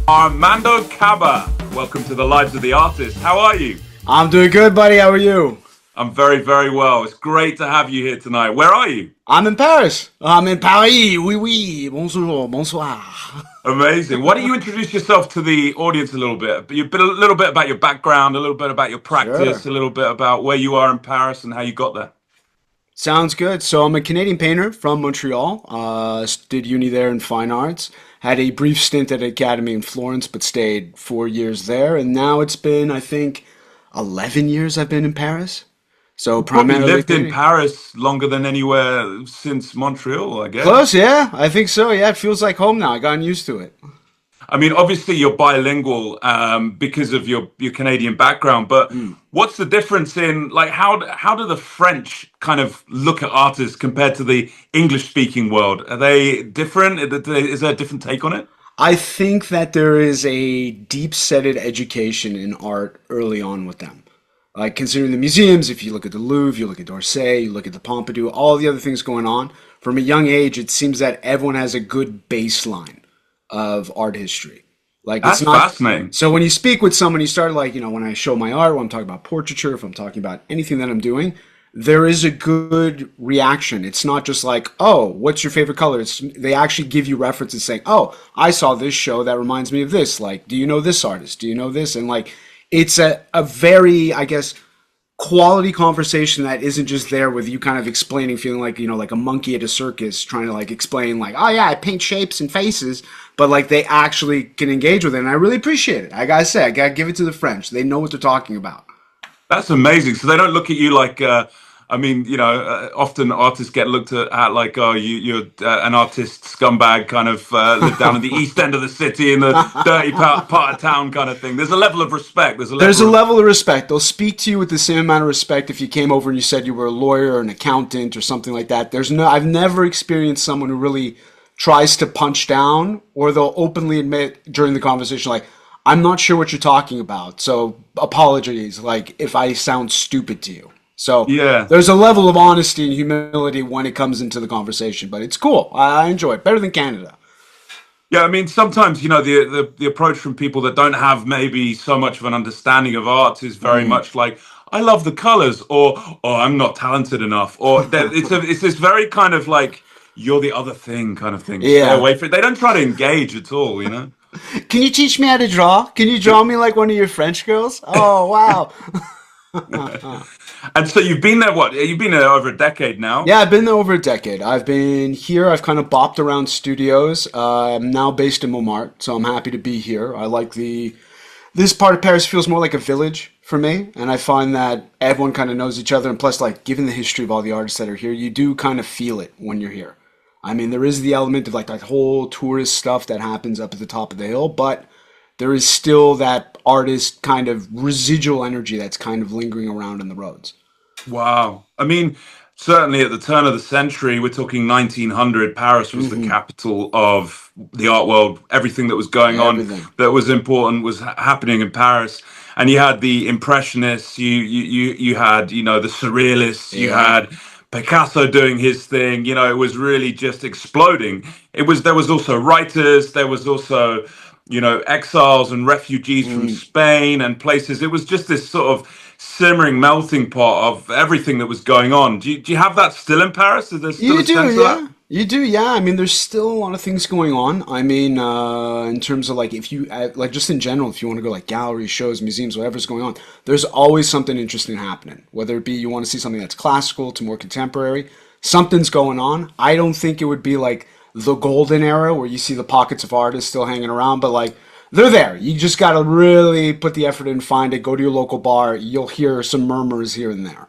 Armando Cabba, welcome to the Lives of the Artist. How are you? I'm doing good, buddy. How are you? I'm very, very well. It's great to have you here tonight. Where are you? I'm in Paris. I'm in Paris. Oui, oui. Bonjour, bonsoir. Amazing. Why don't you introduce yourself to the audience a little bit? A little bit about your background, a little bit about your practice, Sure. a little bit about where you are in Paris and how you got there. Sounds good. So I'm a Canadian painter from Montreal. Did uni there in fine arts. Had a brief stint at the Academy in Florence, but stayed 4 years there. And now it's been, I think, 11 years I've been in Paris. So You probably primarily lived in painting. Paris longer than anywhere since Montreal, I Close, guess. yeah. I think so. Yeah, it feels like home now. I gotten used to it. I mean, obviously you're bilingual because of your Canadian background, but Mm. what's the difference in like how do the French kind of look at artists compared to the English speaking world? Are they different? Is there a different take on it? I think that there is a deep-setted education in art early on with them. Like considering the museums, if you look at the Louvre, you look at d'Orsay, you look at the Pompidou, all the other things going on, from a young age, it seems that everyone has a good baseline of art history. Like it's That's not. fascinating. So when you speak with someone, you start like, when I show my art, when I'm talking about portraiture, if I'm talking about anything that I'm doing, there is a good reaction. It's not just like, oh, what's your favorite color? They actually give you references saying, oh, I saw this show that reminds me of this. Like, do you know this artist? Do you know this? And like, it's a very, I guess, quality conversation that isn't just there with you kind of explaining, feeling like, like a monkey at a circus trying to like explain like, oh yeah, I paint shapes and faces, but like they actually can engage with it. And I really appreciate it. I gotta say, I gotta give it to the French. They know what they're talking about. That's amazing. So they don't look at you like, I mean, often artists get looked at like, oh, you're an artist scumbag, kind of live down in the east end of the city in the dirty part of town, kind of thing. There's a level of respect. There's a There's a level of level of respect. They'll speak to you with the same amount of respect if you came over and you said you were a lawyer or an accountant or something like that. I've never experienced someone who really tries to punch down, or they'll openly admit during the conversation, like, I'm not sure what you're talking about. So apologies, like if I sound stupid to you. So yeah. there's a level of honesty and humility when it comes into the conversation, but it's cool. I enjoy it. Better than Canada. Yeah, I mean, sometimes the approach from people that don't have maybe so much of an understanding of art is very Mm. much like, "I love the colors," or "I'm not talented enough," or it's this very kind of like you're the other thing kind of thing. Stay Yeah. away from it. They don't try to engage at all, you know. Can you teach me how to draw? Can you draw me like one of your French girls? Oh, wow. And so you've been there. What? You've been there over a decade now. Yeah, I've been there over a decade. I've been here. I've kind of bopped around studios. I'm now based in Montmartre, so I'm happy to be here. I like this part of Paris feels more like a village for me, and I find that everyone kind of knows each other. And plus, like, given the history of all the artists that are here, you do kind of feel it when you're here. I mean, there is the element of like that whole tourist stuff that happens up at the top of the hill, but there is still that artist kind of residual energy that's kind of lingering around in the roads. Wow. I mean, certainly at the turn of the century, we're talking 1900, Paris was the Hmm. capital of the art world. Everything that was going on Everything. that was important was happening in Paris. And you had the Impressionists, you had, the Surrealists, you Yeah. had Picasso doing his thing. It was really just exploding. There was also writers, there was also, exiles and refugees from Mm. Spain and places. It was just this sort of simmering melting pot of everything that was going on. Do you have that still in Paris? Is there still You a do, sense of that? yeah. You do, yeah. I mean, there's still a lot of things going on. I mean, in terms of like, if you, like, just in general, if you want to go like galleries, shows, museums, whatever's going on, there's always something interesting happening. Whether it be you want to see something that's classical to more contemporary, something's going on. I don't think it would be like the golden era where you see the pockets of artists still hanging around, but like, they're there. You just got to really put the effort in, find it, go to your local bar. You'll hear some murmurs here and there.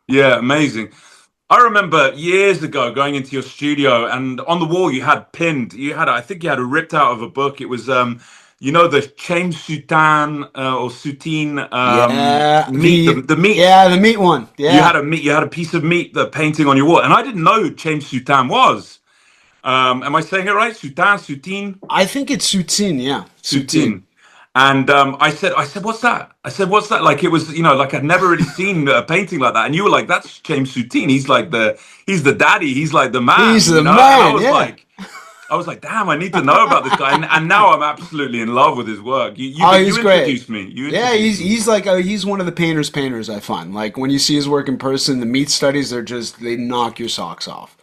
Yeah, amazing. I remember years ago going into your studio and on the wall I think you had a ripped out of a book. It was, the James Sutan or Soutine Yeah, meat, the meat. the meat one. Yeah. You had a piece of meat, the painting on your wall. And I didn't know who James Sutan was. Am I saying it right? Sutan, Soutine? I think it's Soutine, yeah. Soutine. Soutine. And I said, what's that? I said, what's that? Like it was, like I'd never really seen a painting like that. And you were like, that's James Soutine. He's the daddy. He's like the He's man, the And I man, was yeah. like, I was like, damn, I need to know about this guy, and now I'm absolutely in love with his work. Oh, You he's great. introduced me. You Yeah, introduced me. he's like he's one of the painters I find. Like when you see his work in person, the meat studies they're just they knock your socks off.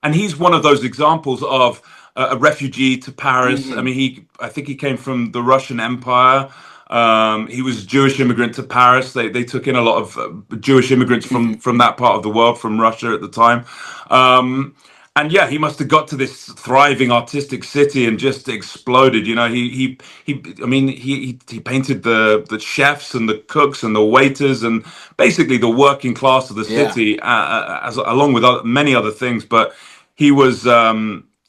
And he's one of those examples of a refugee to Paris. I Hmm. mean, I think he came from the Russian Empire. He was a Jewish immigrant to Paris. They took in a lot of Jewish immigrants Hmm. from that part of the world, from Russia at the time. Um, and yeah, he must have got to this thriving artistic city and just exploded. You know, I mean, he painted the chefs and the cooks and the waiters and basically the working class of the Yeah. city, as along with many other things. But he was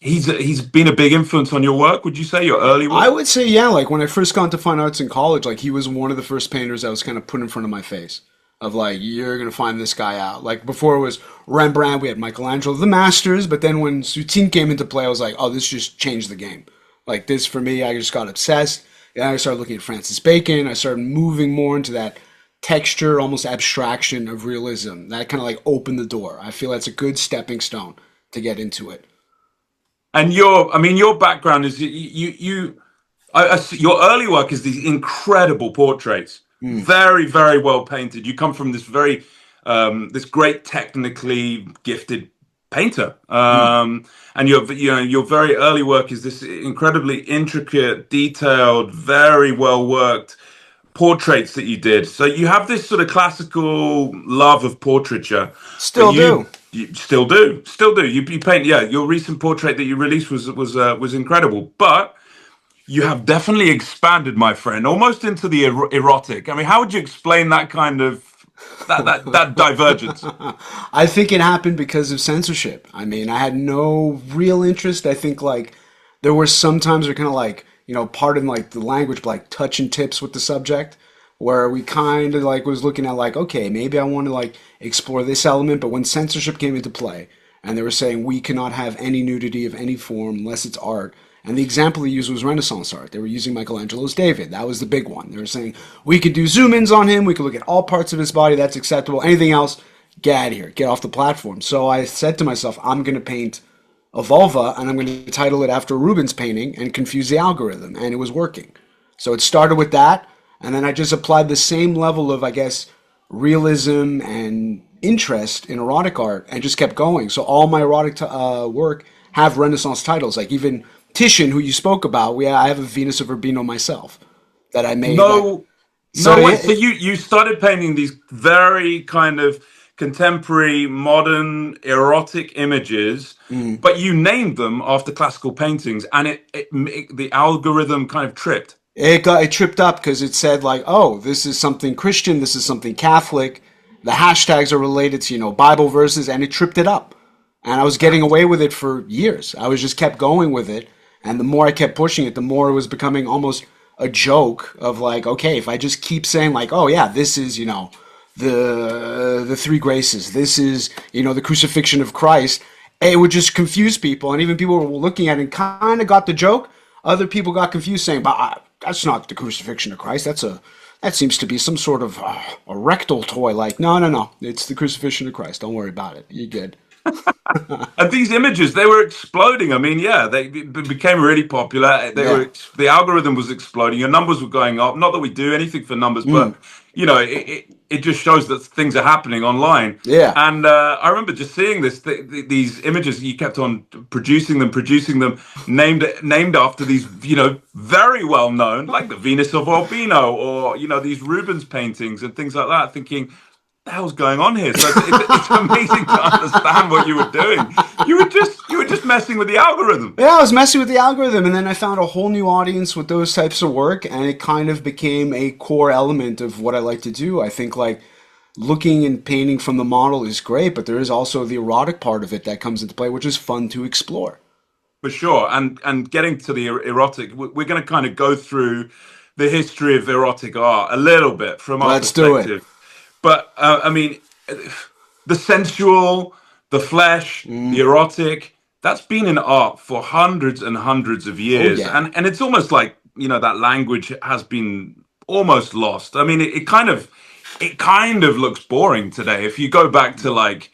he's been a big influence on your work. Would you say your early I work? would say, yeah, like when I first got into fine arts in college, like he was one of the first painters that was kind of put in front of my face. Of like, you're gonna find this guy out. Like before it was Rembrandt, we had Michelangelo, the masters, but then when Soutine came into play, I was like, oh, this just changed the game. Like this for me, I just got obsessed. And I started looking at Francis Bacon. I started moving more into that texture, almost abstraction of realism. That kind of like opened the door. I feel that's a good stepping stone to get into it. And I mean, your background is your early work is these incredible portraits, Mm, very well painted. You come from this this great technically gifted painter, mm. and your very early work is this incredibly intricate, detailed, very well worked portraits that you did. So you have this sort of classical love of portraiture, but Still do. you still do. You paint. Yeah, your recent portrait that you released was incredible, but you have definitely expanded, my friend, almost into the erotic. I mean, how would you explain that kind of that divergence? I think it happened because of censorship. I mean, I had no real interest. I think like there were some times where kind of like, pardon like the language, but like touching tips with the subject, where we kind of like was looking at like, okay, maybe I want to like explore this element, but when censorship came into play and they were saying we cannot have any nudity of any form unless it's art. And the example they used was Renaissance art. They were using Michelangelo's David. That was the big one. They were saying we could do zoom ins on him. We could look at all parts of his body. That's acceptable. Anything else, get out of here. Get off the platform. So I said to myself, I'm going to paint a vulva and I'm going to title it after Rubens' painting and confuse the algorithm. And it was working. So it started with that. And then I just applied the same level of, I guess, realism and interest in erotic art and just kept going. So all my erotic work have Renaissance titles. Like even Titian, who you spoke about, I have a Venus of Urbino myself that I made. That No, so no way. it, So you started painting these very kind of contemporary, modern, erotic images, mm, but you named them after classical paintings, and the algorithm kind of tripped. it tripped up because it said like, oh, this is something Christian, this is something Catholic. The hashtags are related to Bible verses, and it tripped it up. And I was getting away with it for years. I was just kept going with it, and the more I kept pushing it, the more it was becoming almost a joke of like, okay, if I just keep saying like, oh yeah, this is the three graces, this is the crucifixion of Christ, it would just confuse people, and even people were looking at it and kind of got the joke. Other people got confused, saying, "But that's not the crucifixion of Christ. That seems to be some sort of a rectal toy." Like, no, no, no, it's the crucifixion of Christ. Don't worry about it. You're good. And these images, they were exploding. I mean, yeah, became really popular. Yeah. The algorithm was exploding. Your numbers were going up. Not that we do anything for numbers, Mm, but it just shows that things are happening online. yeah. And I remember just seeing these images. You kept on producing them, named after these, very well known, like the Venus of Urbino, or these Rubens paintings and things like that. Thinking, the hell's going on here? So it's amazing to understand what you were doing. You were just messing with the algorithm. Yeah, I was messing with the algorithm, and then I found a whole new audience with those types of work, and it kind of became a core element of what I like to do. I think like looking and painting from the model is great, but there is also the erotic part of it that comes into play, which is fun to explore. For sure. And getting to the erotic, we're going to kind of go through the history of erotic art a little bit from our Let's do it. perspective. But I mean, the sensual, the flesh, the Mm. erotic, that's been in art for hundreds and hundreds of Oh years. yeah. And it's almost like, that language has been almost lost. I mean, it kind of looks boring today. If you go back to like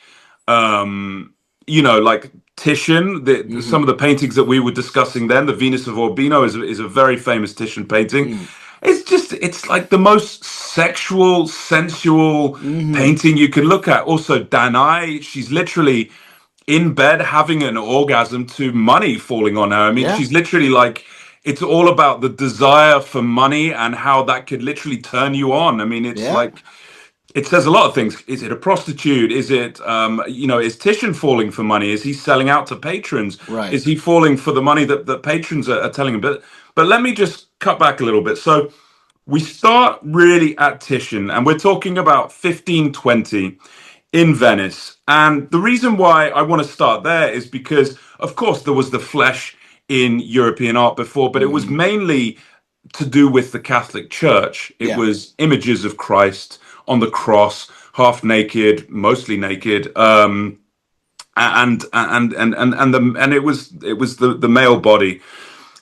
Titian, some of the paintings that we were discussing then, the Venus of Urbino is a very famous Titian painting. It's like the most sexual, sensual painting you can look at. Also, Danae, she's literally in bed having an orgasm to money falling on her. I mean, Yeah, she's literally like, it's all about the desire for money and how that could literally turn you on. I mean, it's yeah, like, it says a lot of things. Is it a prostitute? Is it, is Titian falling for money? Is he selling out to patrons? right. Is he falling for the money that patrons are telling him? But let me just cut back a little bit. So we start really at Titian, and we're talking about 1520 in Venice. And the reason why I want to start there is because, of course, there was the flesh in European art before, but it was mainly to do with the Catholic Church. It Yeah. was images of Christ on the cross, half naked, mostly naked, and it was the male body.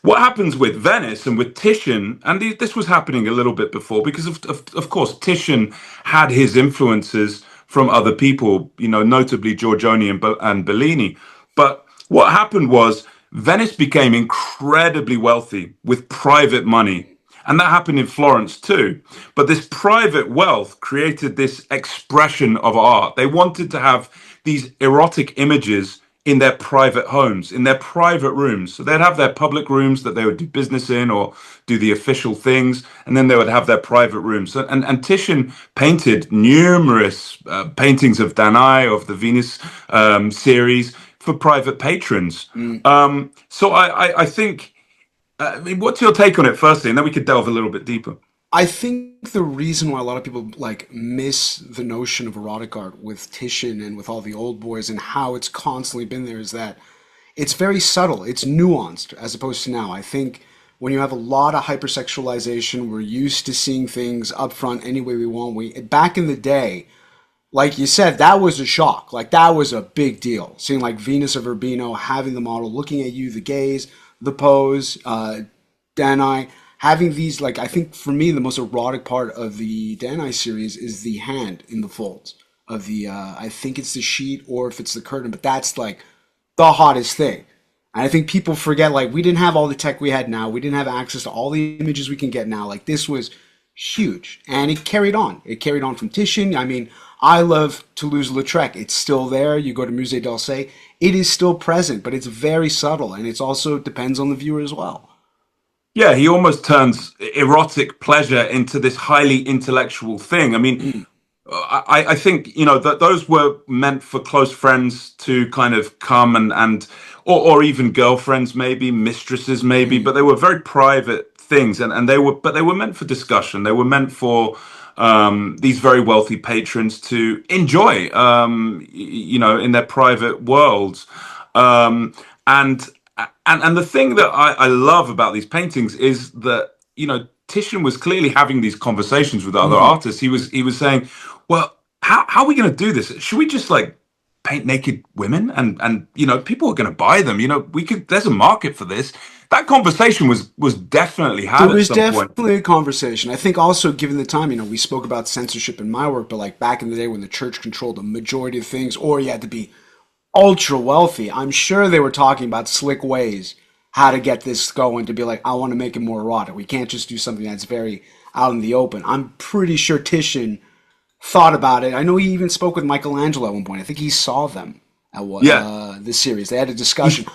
What happens with Venice and with Titian, and this was happening a little bit before, because of course Titian had his influences from other people, notably Giorgione and Bellini. But what happened was Venice became incredibly wealthy with private money. And that happened in Florence too. But this private wealth created this expression of art. They wanted to have these erotic images in their private homes, in their private rooms. So they'd have their public rooms that they would do business in or do the official things, and then they would have their private rooms. And Titian painted numerous paintings of Danae, of the Venus series, for private patrons. So I think, I mean, what's your take on it, firstly, and then we could delve a little bit deeper. I think the reason why a lot of people like miss the notion of erotic art with Titian and with all the old boys and how it's constantly been there is that it's very subtle. It's nuanced as opposed to now. I think when you have a lot of hypersexualization, we're used to seeing things up front any way we want. We back in the day, like you said, that was a shock. Like that was a big deal. Seeing like Venus of Urbino, having the model looking at you, the gaze, the pose, Danae, having these, like, I think for me the most erotic part of the Danae series is the hand in the folds of the I think it's the sheet or if it's the curtain, but that's like the hottest thing. And I think people forget, like, we didn't have all the tech we had now. We didn't have access to all the images we can get now. Like, this was huge. And it carried on. It carried on from Titian. I mean, I love Toulouse-Lautrec. It's still there. You go to Musée d'Orsay. It is still present, but it's very subtle. And it's also depends on the viewer as well. Yeah, he almost turns erotic pleasure into this highly intellectual thing. I mean, I think, that those were meant for close friends to kind of come or even girlfriends, maybe mistresses, maybe, but they were very private things, and they were meant for discussion. They were meant for these very wealthy patrons to enjoy, in their private worlds. And the thing that I love about these paintings is that, Titian was clearly having these conversations with other artists. He was saying, well, how are we going to do this? Should we just like paint naked women and people are going to buy them? There's a market for this. That conversation was definitely There had at was some point. definitely a conversation. I think also given the time, we spoke about censorship in my work, but like back in the day when the church controlled the majority of things, or you had to be ultra wealthy, I'm sure they were talking about slick ways how to get this going to be like, I want to make it more erotic. We can't just do something that's very out in the open. I'm pretty sure Titian thought about it. I know he even spoke with Michelangelo at one point. I think he saw them at Yeah. this series. They had a discussion.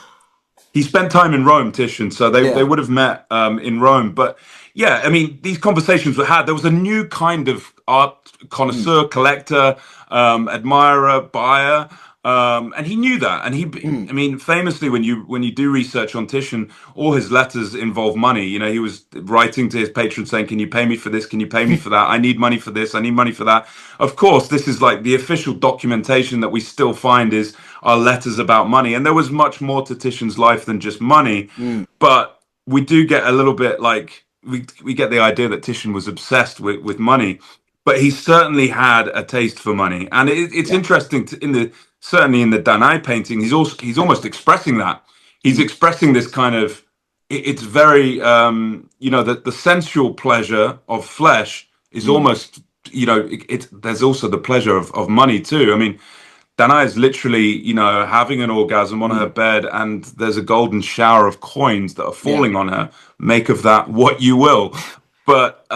He spent time in Rome, Titian, so they Yeah. would have met in Rome. But yeah, I mean, these conversations were had. There was a new kind of art connoisseur, collector, admirer, buyer, and he knew that. And I mean, famously, when you do research on Titian, all his letters involve money. He was writing to his patrons saying, "Can you pay me for this? Can you pay me for that? I need money for this. I need money for that." Of course, this is like the official documentation that we still find is our letters about money. And there was much more to Titian's life than just money. But we do get a little bit like we get the idea that Titian was obsessed with money. But he certainly had a taste for money. And it's Yeah. interesting certainly in the Danae painting, he's almost expressing that. He's expressing this kind of it's very the sensual pleasure of flesh is almost there's also the pleasure of money too. I mean, Dana is literally, having an orgasm on her Mm, bed, and there's a golden shower of coins that are yeah. falling on her. Make of that what you will. But,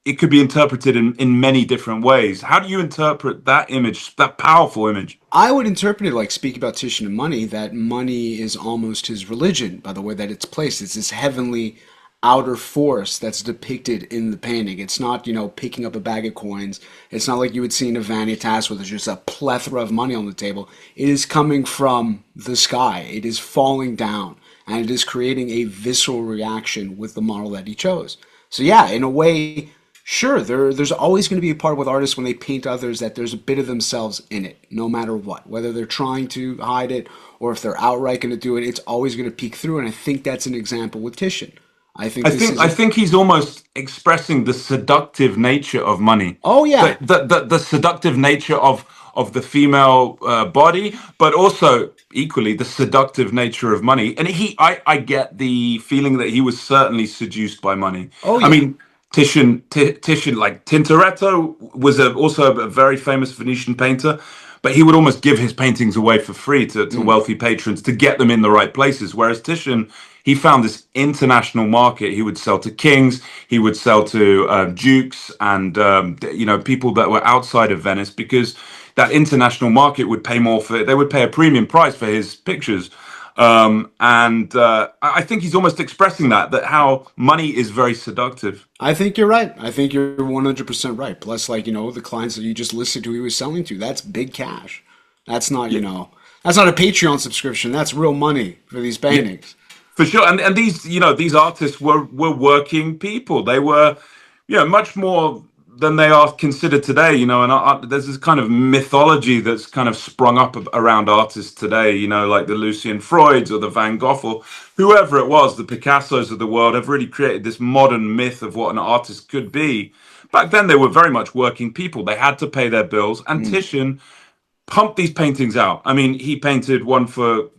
it could be interpreted in many different ways. How do you interpret that image, that powerful image? I would interpret it like speaking about Titian and money, that money is almost his religion by the way that it's placed. It's this heavenly outer force that's depicted in the painting. It's not, picking up a bag of coins. It's not like you would see in a vanitas where there's just a plethora of money on the table. It is coming from the sky. It is falling down and it is creating a visceral reaction with the model that he chose. So yeah, in a way, sure, there's always going to be a part with artists when they paint others that there's a bit of themselves in it, no matter what. Whether they're trying to hide it or if they're outright going to do it, it's always going to peek through. And I think that's an example with Titian. I think I this think is I a. think he's almost expressing the seductive nature of money, Oh, yeah. the seductive nature of the female body, but also equally the seductive nature of money. And I get the feeling that he was certainly seduced by money. Oh, I yeah. mean, Titian, like Tintoretto, was also a very famous Venetian painter, but he would almost give his paintings away for free to Mm. wealthy patrons to get them in the right places. Whereas Titian, he found this international market. He would sell to kings, he would sell to dukes, and people that were outside of Venice, because that international market would pay more for it. They would pay a premium price for his pictures. And I think he's almost expressing that how money is very seductive. I think you're right. I think you're 100% right. Plus, like, the clients that you just listed who he was selling to, that's big cash. That's not, that's not a Patreon subscription. That's real money for these Yeah, paintings. for sure. And these artists were working people. They were, much more than they are considered today. And there's this kind of mythology that's kind of sprung up around artists today. Like the Lucian Freuds or the Van Gogh or whoever it was, the Picassos of the world have really created this modern myth of what an artist could be. Back then, they were very much working people. They had to pay their bills. And Mm. Titian pumped these paintings out. I mean, he painted one for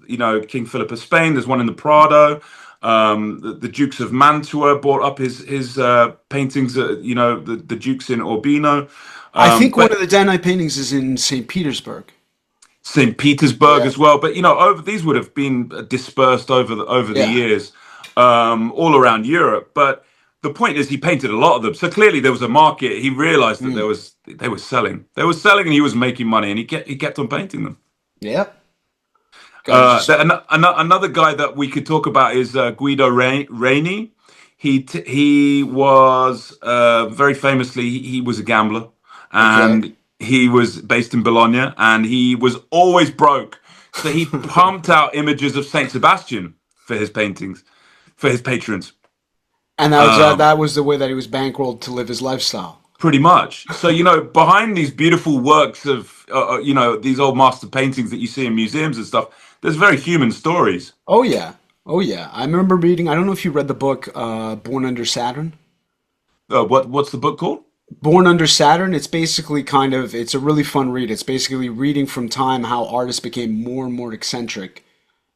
King Philip of Spain. There's one in the Prado. The Dukes of Mantua bought up his paintings. The Dukes in Urbino, I think one but of the Danai paintings is in St. Petersburg. St. Petersburg Yeah. as well. But over these would have been dispersed over the Yeah. years, all around Europe. But the point is, he painted a lot of them. So clearly, there was a market. He realized that Mm. they were selling, and he was making money, and he kept on painting them. Yep. Gotta just. Another guy that we could talk about is Guido Reni. He was very famously he was a gambler, Okay. and he was based in Bologna, and he was always broke. So he pumped out images of Saint Sebastian for his paintings, for his patrons. And Um, that was the way that he was bankrolled to live his lifestyle. Pretty much. So, behind these beautiful works of, these old master paintings that you see in museums and stuff, there's very human stories. Oh yeah. Oh yeah. I remember reading. I don't know if you read the book Born Under Saturn. What's the book called? Born Under Saturn. It's basically kind of. It's a really fun read. It's basically reading from time how artists became more and more eccentric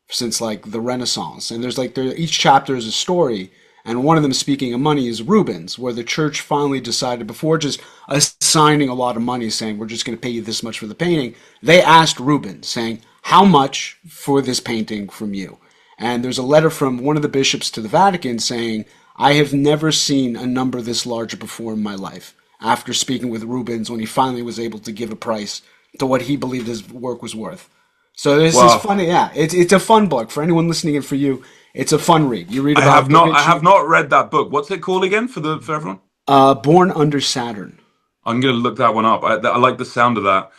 since like the Renaissance. And there's like each chapter is a story, and one of them speaking of money is Rubens, where the church finally decided before just assigning a lot of money, saying we're just going to pay you this much for the painting. They asked Rubens, saying how much for this painting from you. And there's a letter from one of the bishops to the Vatican saying, I have never seen a number this large before in my life. After speaking with Rubens, when he finally was able to give a price to what he believed his work was worth. So this is Wow. funny, yeah. It's a fun book for anyone listening and for you. It's a fun read. You read I about have Da not I have Vinci, not read that book. What's it called again for everyone? Born Under Saturn. I'm going to look that one up. I like the sound of that.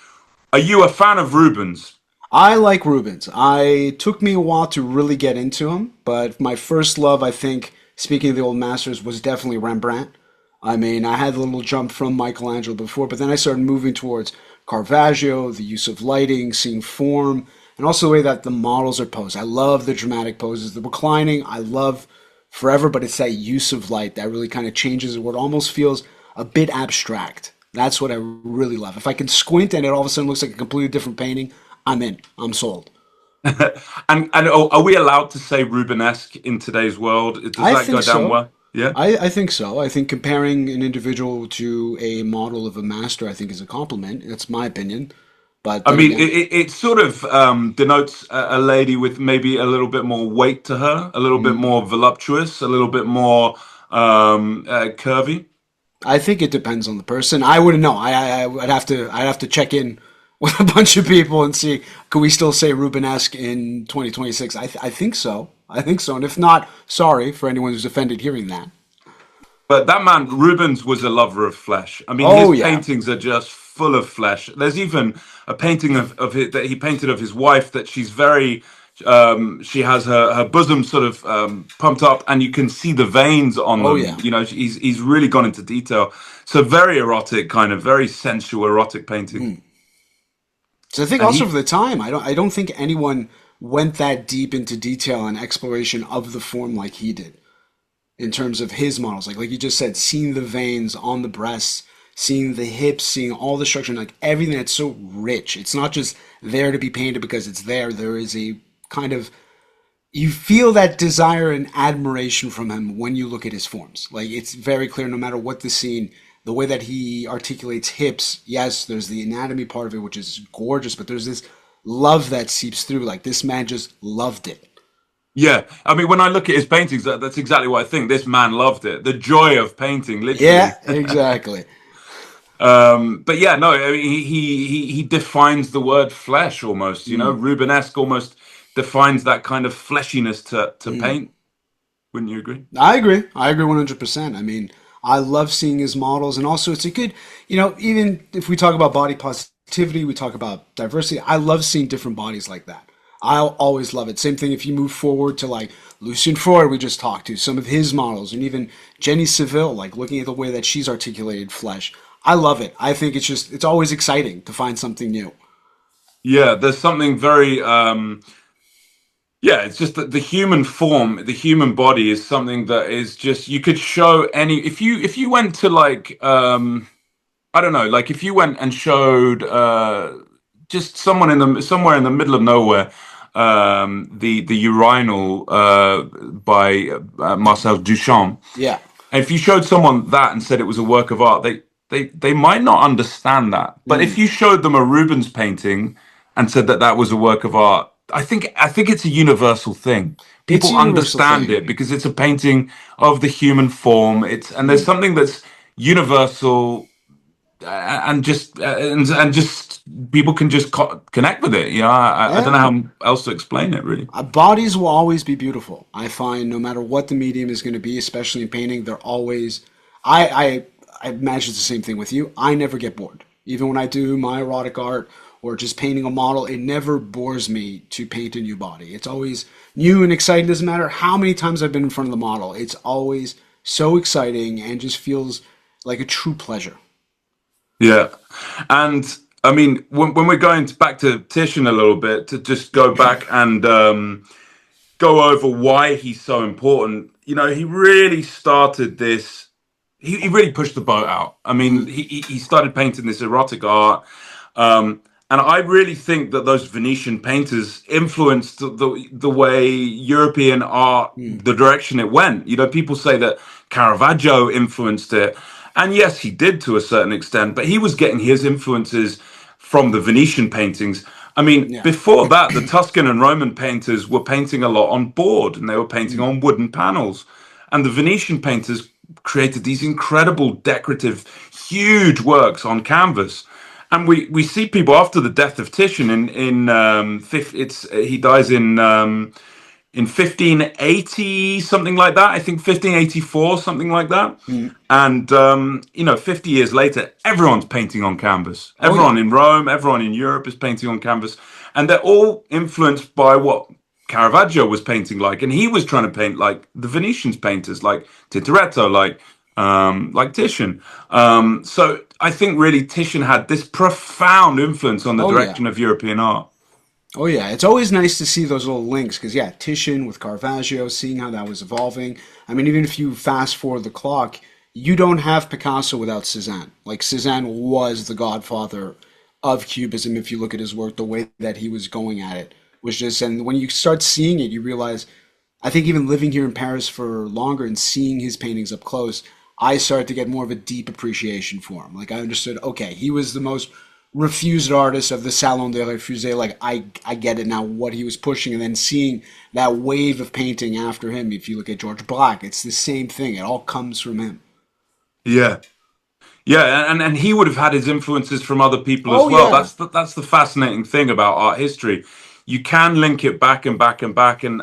Are you a fan of Rubens? I like Rubens. I took me a while to really get into him, but my first love, I think, speaking of the old masters, was definitely Rembrandt. I mean, I had a little jump from Michelangelo before, but then I started moving towards Caravaggio, the use of lighting, seeing form, and also the way that the models are posed. I love the dramatic poses. The reclining, I love forever, but it's that use of light that really kind of changes it where it almost feels a bit abstract. That's what I really love. If I can squint and it all of a sudden looks like a completely different painting, I'm in. I'm sold. And are we allowed to say Rubenesque in today's world? Does I that go think down so. well? Yeah. I think so. I think comparing an individual to a model of a master, I think, is a compliment. That's my opinion. But I then mean, again, it sort of denotes a lady with maybe a little bit more weight to her, a little bit mm, more voluptuous, a little bit more curvy. I think it depends on the person. I wouldn't know. I'd have to check in with a bunch of people and see could we still say Rubenesque in 2026. I think so. I think so. And if not, sorry for anyone who's offended hearing that. But that man, Rubens, was a lover of flesh. I mean, his Oh yeah. paintings are just full of flesh. There's even a painting of it that he painted of his wife that she's very, she has her bosom sort of pumped up, and you can see the veins on Oh them. yeah. You know, he's really gone into detail. So very erotic, kind of very sensual, erotic painting. So I think And also he, for the time, I don't think anyone went that deep into detail and exploration of the form like he did in terms of his models. Like you just said, seeing the veins on the breasts, seeing the hips, seeing all the structure, and like everything that's so rich. It's not just there to be painted because it's there. There is a kind of you feel that desire and admiration from him when you look at his forms. Like it's very clear no matter what the scene, the way that he articulates hips, yes, there's the anatomy part of it, which is gorgeous, but there's this love that seeps through. Like this man just loved it. yeah, I mean, when I look at his paintings, that's exactly what I think. This man loved it. The joy of painting, literally. Yeah, exactly. But yeah, no, I mean, he defines the word flesh almost. You know, Mm, Rubenesque almost defines that kind of fleshiness to mm. paint. Wouldn't you agree? I agree. I agree 100%. I mean, I love seeing his models. And also, it's a good, even if we talk about body positivity, we talk about diversity, I love seeing different bodies like that. I'll always love it. Same thing if you move forward to like Lucien Freud, we just talked to, some of his models, and even Jenny Saville, like looking at the way that she's articulated flesh. I love it. I think it's always exciting to find something new. Yeah, there's something very yeah, it's just that the human form, the human body is something that is just you could show any if you went to like I don't know, like if you went and showed just someone in the somewhere in the middle of nowhere, the urinal by Marcel Duchamp, Yeah. and if you showed someone that and said it was a work of art, they might not understand that. But if Mm. you showed them a Rubens painting and said that that was a work of art, I think it's a universal thing. It's a People universal understand thing. it because it's a painting of the human form. It's and there's Mm. something that's universal and just people can just connect with it. You know, I don't know Yeah. how else to explain it really. Bodies will always be beautiful. I find no matter what the medium is going to be, especially in painting, they're always. I, I I imagine it's the same thing with you. I never get bored. Even when I do my erotic art or just painting a model, it never bores me to paint a new body. It's always new and exciting. Doesn't matter how many times I've been in front of the model. It's always so exciting and just feels like a true pleasure. Yeah, and I mean when we're going back to Titian a little bit to just go back and go over why he's so important. You know, he really started this. He really pushed the boat out. I mean, Mm, he started painting this erotic art, and I really think that those Venetian painters influenced the way European art, mm, the direction it went. You know, people say that Caravaggio influenced it, and yes, he did to a certain extent, but he was getting his influences from the Venetian paintings. I mean, yeah. before that, the Tuscan and Roman painters were painting a lot on board and they were painting Mm, on wooden panels. And the Venetian painters created these incredible decorative, huge works on canvas. And we see people after the death of Titian it's he dies in 1580 something like that. I think 1584 something like that. mm. And 50 years later, everyone's painting on canvas. Oh yeah. Everyone in Rome, everyone in Europe is painting on canvas, and they're all influenced by what Caravaggio was painting like, and he was trying to paint like the Venetians painters, like Tintoretto, like Titian. So I think really Titian had this profound influence on the Oh yeah. direction of European art. Oh yeah, it's always nice to see those little links because yeah, Titian with Caravaggio, seeing how that was evolving. I mean, even if you fast forward the clock, you don't have Picasso without Cézanne. Like Cézanne was the godfather of Cubism. If you look at his work, the way that he was going at it was just, and when you start seeing it, you realize. I think even living here in Paris for longer and seeing his paintings up close, I started to get more of a deep appreciation for him. Like I understood, okay, he was the most refused artist of the Salon des Refusés. Like I get it now what he was pushing, and then seeing that wave of painting after him. If you look at George Black, it's the same thing. It all comes from him. Yeah. Yeah, and he would have had his influences from other people as Oh well. yeah. That's the fascinating thing about art history. You can link it back and back and back, and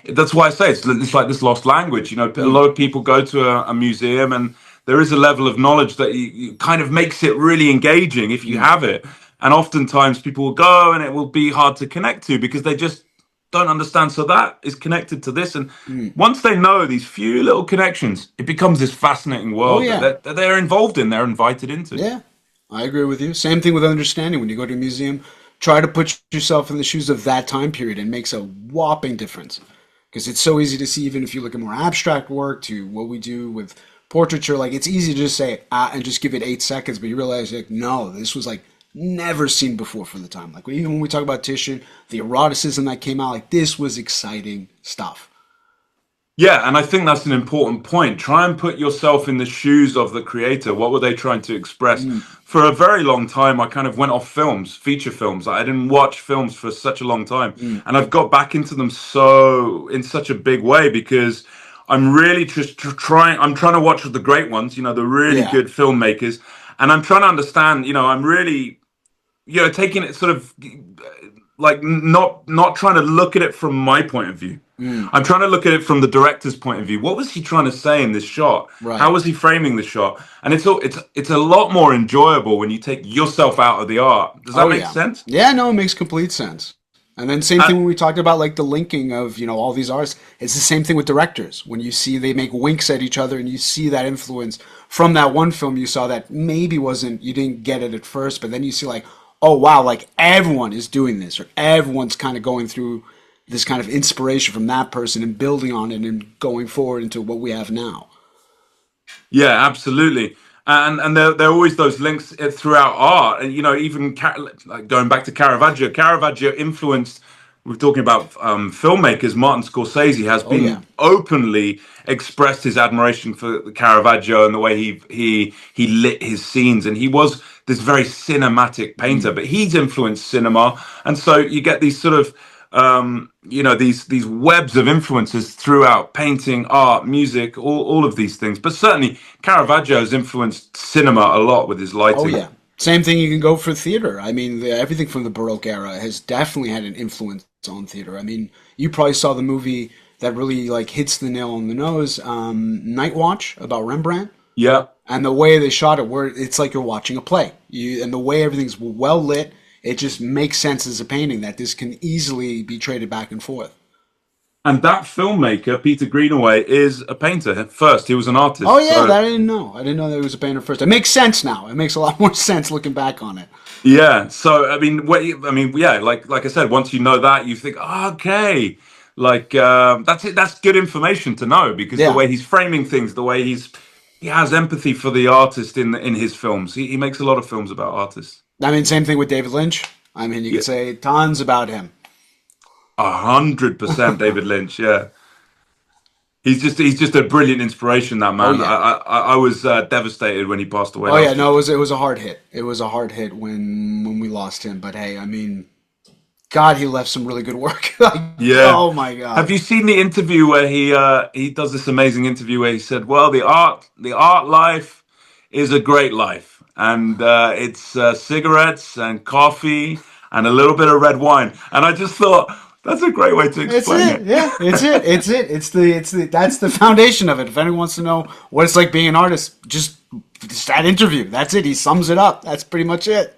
that's why I say it's like this lost language. You know, a Mm, lot of people go to a museum, and there is a level of knowledge that you kind of makes it really engaging if you mm, have it. And oftentimes people will go, and it will be hard to connect to because they just don't understand. So that is connected to this, and mm. once they know these few little connections, it becomes this fascinating Oh world that yeah. they're involved in, they're invited into. Yeah, I agree with you. Same thing with understanding. When you go to a museum, try to put yourself in the shoes of that time period. It makes a whopping difference. Because it's so easy to see, even if you look at more abstract work to what we do with portraiture, like it's easy to just say, ah, and just give it 8 seconds, but you realize, like, no, this was like never seen before for the time. Like, even when we talk about Titian, the eroticism that came out, like, this was exciting stuff. Yeah, and I think that's an important point. Try and put yourself in the shoes of the creator. What were they trying to express? Mm, For a very long time, I kind of went off films, feature films. I didn't watch films for such a long time, mm, and I've got back into them so in such a big way because I'm really just trying. I'm trying to watch the great ones, you know, the really yeah. good filmmakers, and I'm trying to understand. You know, I'm really, you know, taking it sort of like not trying to look at it from my point of view. Mm, I'm trying to look at it from the director's point of view. What was he trying to say in this shot? How right. was he framing the shot? And it's a lot more enjoyable when you take yourself out of the art. Does that Oh make yeah. sense? Yeah, no, it makes complete sense. And then same Uh, thing when we talked about like the linking of, all these artists. It's the same thing with directors. When you see they make winks at each other and you see that influence from that one film you saw that maybe wasn't you didn't get it at first, but then you see like, oh wow, like everyone is doing this or everyone's kind of going through this kind of inspiration from that person and building on it and going forward into what we have now. Yeah, absolutely. And there are always those links throughout art, and you know, even like going back to Caravaggio. Caravaggio influenced. We're talking about filmmakers. Martin Scorsese has Oh yeah. been openly expressed his admiration for Caravaggio and the way he lit his scenes, and he was this very cinematic painter. Mm. But he's influenced cinema, and so you get these sort of you know these webs of influences throughout painting, art, music, all of these things. But certainly Caravaggio has influenced cinema a lot with his Oh lighting. yeah. Same thing you can go for theater. I mean, everything from the Baroque era has definitely had an influence on theater. I mean, you probably saw the movie that really like hits the nail on the nose, Night Watch about Rembrandt, Yeah, and the way they shot it, where it's like you're watching a play. And the way everything's well lit, it just makes sense as a painting that this can easily be traded back and forth. and that filmmaker Peter Greenaway is a painter. First, he was an Oh artist. yeah, So that I didn't know. I didn't know that he was a painter first. It makes sense now. It makes a lot more sense looking back on it. yeah, so I mean, yeah, like I said, once you know that, you think, oh, okay, like that's it. That's good information to know because the Yeah. way he's framing things, the way he has empathy for the artist in his films. He makes a lot of films about artists. I mean, same thing with David Lynch. I mean, you Yeah, could say tons about him. 100% David Lynch. Yeah, he's just a brilliant inspiration. That Oh man. yeah. I was devastated when he passed away Oh yeah. last No, year. it was a hard hit. It was a hard hit when we lost him. But hey, I mean, God, he left some really good work. Like, Yeah. oh my Have God. you seen the interview where he does this amazing interview where he said, "Well, the art life is a great life, and it's cigarettes and coffee and a little bit of red wine." And I just thought that's a great way to It's explain it. it. Yeah, it's it. It's it. It's the that's the foundation of it. If anyone wants to know what it's like being an artist, just that interview. That's it. He sums it up. That's pretty much it.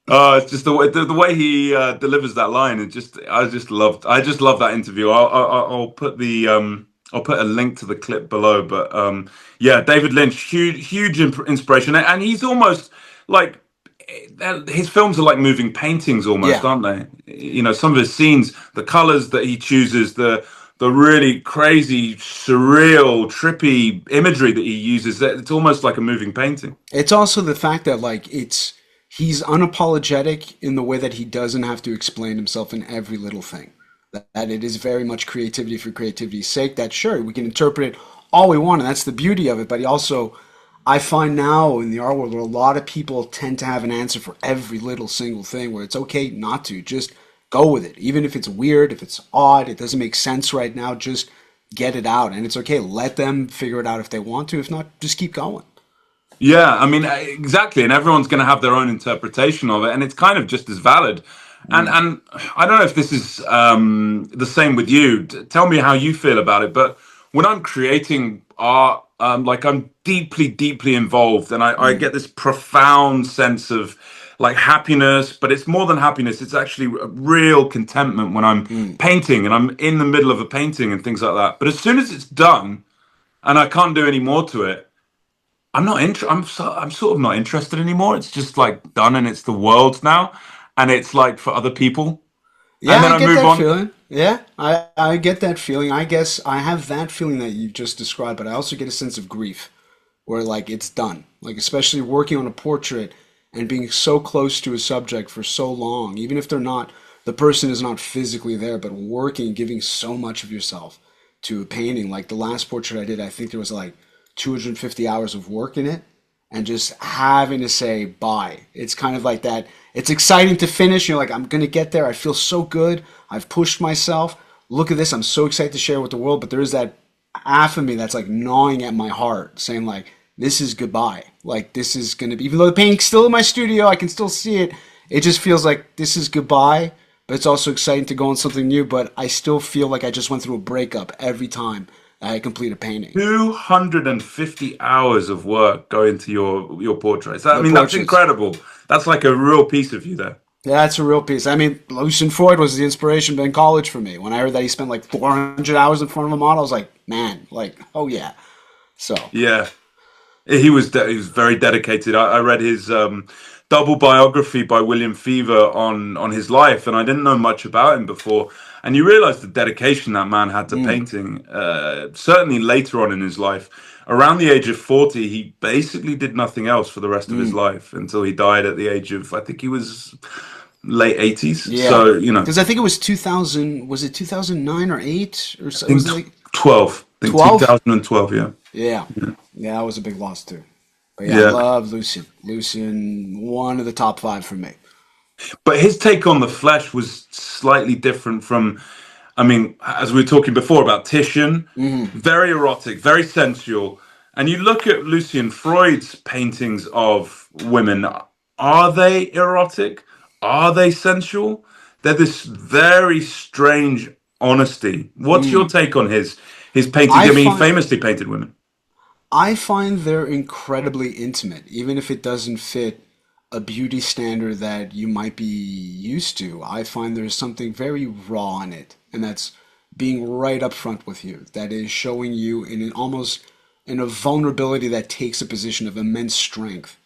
It's just the way he delivers that line. I just love that interview. I'll put the I'll put a link to the clip below. But yeah, David Lynch, huge inspiration, and he's almost like his films are like moving paintings almost, Yeah. aren't they? You know, some of his scenes, the colors that he chooses, the really crazy, surreal, trippy imagery that he uses. It's almost like a moving painting. It's also the fact that like he's unapologetic in the way that he doesn't have to explain himself in every little thing. That it is very much creativity for creativity's sake. That sure we can interpret it all we want, and that's the beauty of it. But he also, I find now in the art world where a lot of people tend to have an answer for every little single thing, where it's okay not to. Just go with it. Even if it's weird, if it's odd, it doesn't make sense right now, just get it out. And it's okay. Let them figure it out if they want to. If not, just keep going. Yeah, I mean, exactly, and everyone's going to have their own interpretation of it, and it's kind of just as valid. Mm. And I don't know if this is the same with you. Tell me how you feel about it. But when I'm creating art, like I'm deeply, deeply involved, and I Mm. get this profound sense of like happiness. But it's more than happiness; it's actually a real contentment when I'm Mm. painting and I'm in the middle of a painting and things like that. But as soon as it's done and I can't do any more to it, I'm not I'm sort of not interested anymore. It's just like done and it's the world now, and it's like for other people, Yeah, and then I I get move that on. feeling. Yeah, I get that feeling. I guess I have that feeling that you just described, but I also get a sense of grief where like it's done. Like especially working on a portrait and being so close to a subject for so long, even if they're not the person is not physically there, but working, giving so much of yourself to a painting. Like the last portrait I did, I think there was like 250 hours of work in it and just having to say bye. It's kind of like that. It's exciting to finish. You're like, I'm going to get there. I feel so good. I've pushed myself. Look at this. I'm so excited to share with the world. But there is that half of me that's like gnawing at my heart, saying, like, this is goodbye. Like, this is going to be, even though the painting's still in my studio, I can still see it. It just feels like this is goodbye. But it's also exciting to go on something new. But I still feel like I just went through a breakup every time I complete a painting. 250 hours of work go into your portraits. I The mean, that's portraits. incredible. That's like a real piece of you there. Yeah, that's a real piece. I mean, Lucian Freud was the inspiration in college for me. When I heard that he spent like 400 hours in front of a model, I was like, man, like, oh yeah. So, Yeah. He was very dedicated. I read his double biography by William Fever on his life, and I didn't know much about him before. And you realize the dedication that man had to mm, painting. Certainly later on in his life, around the age of 40, he basically did nothing else for the rest of his mm, life until he died at the age of, I think he was late 80s. yeah. So, you know, Because I think it was 2000, was it 2009 or 8? Or I so, was think it like 12. I think 12? 2012, yeah. Yeah. Yeah, that was a big loss too. But yeah, I Yeah. love Lucian. Lucian, one of the top five for me. But his take on the flesh was slightly different from, I mean, as we were talking before about Titian, Hmm. very erotic, very sensual. And you look at Lucian Freud's paintings of women, are they erotic? Are they sensual? They're this very strange honesty. What's your Mm. take on his paintings? I I mean, he find famously painted women. I find they're incredibly intimate, even if it doesn't fit a beauty standard that you might be used to. I find there's something very raw in it, and that's being right up front with you. That is showing you in an almost in a vulnerability that takes a position of immense strength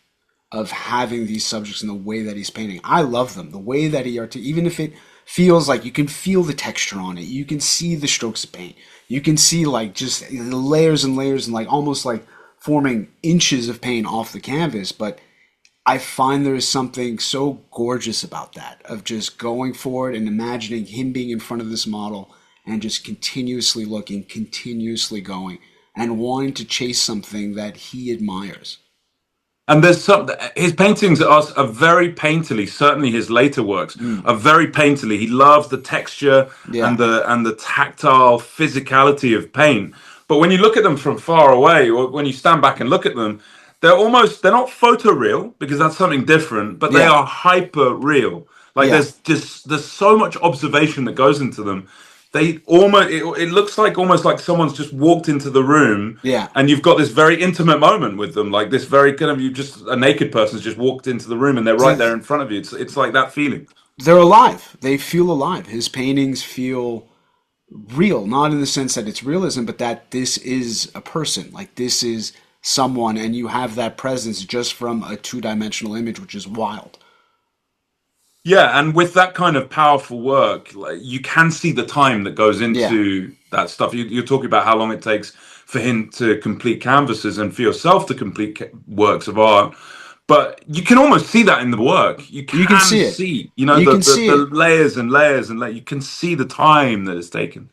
of having these subjects in the way that he's painting. I love them. The way that even if it feels like you can feel the texture on it, you can see the strokes of paint, you can see like just layers and layers and like almost like forming inches of paint off the canvas. But I find there is something so gorgeous about that of just going for it and imagining him being in front of this model and just continuously looking, continuously going, and wanting to chase something that he admires. And there's some his paintings are very painterly. Certainly, his later works Mm, are very painterly. He loves the texture yeah, and the tactile physicality of paint. But when you look at them from far away, or when you stand back and look at them, they're not photoreal because that's something different, but they yeah, are hyper real. Like yeah. there's so much observation that goes into them. It looks like almost like someone's just walked into the room Yeah, and you've got this very intimate moment with them, like this very kind of you just a naked person's just walked into the room and they're right there th- in front of you. It's like that feeling. they're alive. They feel alive. His paintings feel real, not in the sense that it's realism, but that this is a person. Like this is someone, and you have that presence just from a two-dimensional image, which is wild. Yeah, and with that kind of powerful work, like, you can see the time that goes Yeah, into that stuff. You're talking about how long it takes for him to complete canvases and for yourself to complete works of art. But you can almost see that in the work. You you can can see it. see, You can the see it. layers and layers and you can see the time that it's taken.